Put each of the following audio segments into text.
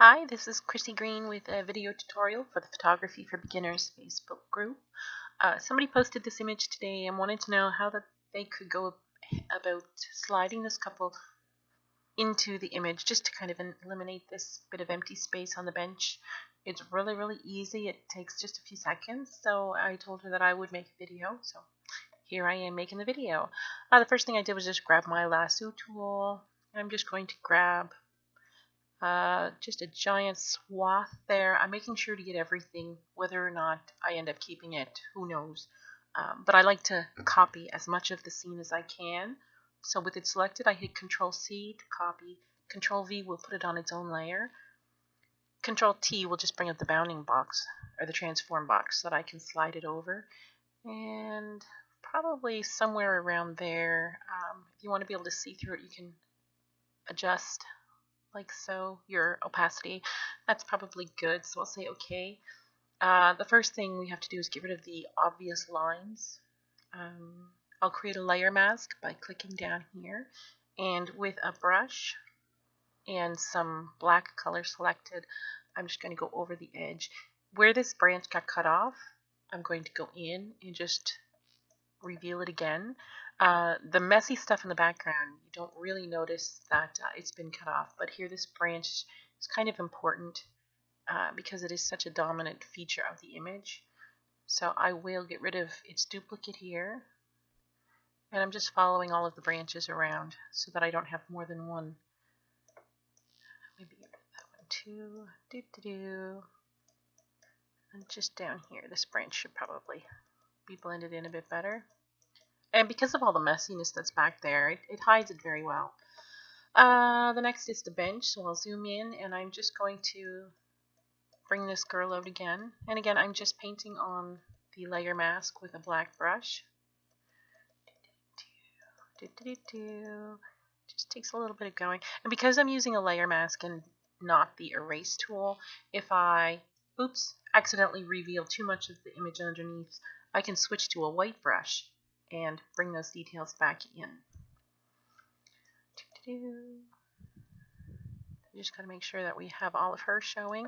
Hi, this is Chrissy Green with a video tutorial for the Photography for Beginners Facebook group. Somebody posted this image today and wanted to know how that they could go about sliding this couple into the image just to kind of eliminate this bit of empty space on the bench. It's really easy. It takes just a few seconds. So I told her that I would make a video. So here I am making the video. The first thing I did was just grab my lasso tool. I'm just going to grab just a giant swath there. I'm making sure to get everything, whether or not I end up keeping it, who knows. But I like to copy as much of the scene as I can. So with it selected, I hit Control C to copy. Control V will put it on its own layer. Control T will just bring up the bounding box or the transform box so that I can slide it over. And probably somewhere around there, if you want to be able to see through it, you can adjust like so, your opacity. That's probably good, so I'll say okay. The first thing we have to do is get rid of the obvious lines. I'll create a layer mask by clicking down here, and with a brush and some black color selected, I'm just going to go over the edge. Where this branch got cut off, I'm going to go in and just reveal it again. The messy stuff in the background, you don't really notice that it's been cut off, but here this branch is kind of important because it is such a dominant feature of the image. So I will get rid of its duplicate here, and I'm just following all of the branches around so that I don't have more than one. Maybe get rid of that one too. And just down here, this branch should probably be blended in a bit better. And because of all the messiness that's back there, it hides it very well. The next is the bench, so I'll zoom in and I'm just going to bring this girl out again. And again, I'm just painting on the layer mask with a black brush. Just takes a little bit of going. And because I'm using a layer mask and not the erase tool, if I, accidentally reveal too much of the image underneath, I can switch to a white brush and bring those details back in. Just got to make sure that we have all of her showing,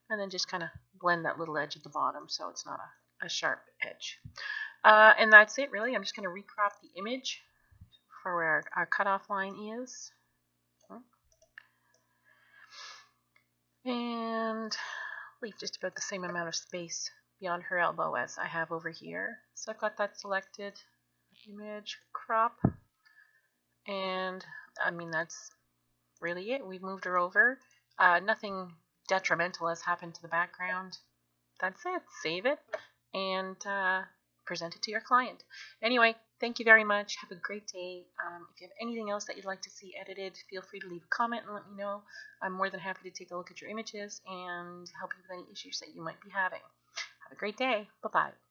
and then just kind of blend that little edge at the bottom so it's not a sharp edge. And that's it, really. I'm just going to recrop the image for where our cutoff line is. And leave just about the same amount of space beyond her elbow as I have over here. So I've got that selected. Image, crop, and I mean that's really it. We've moved her over. Nothing detrimental has happened to the background. That's it. Save it and present it to your client. Anyway, thank you very much. Have a great day. If you have anything else that you'd like to see edited, feel free to leave a comment and let me know. I'm more than happy to take a look at your images and help you with any issues that you might be having. Have a great day. Bye-bye.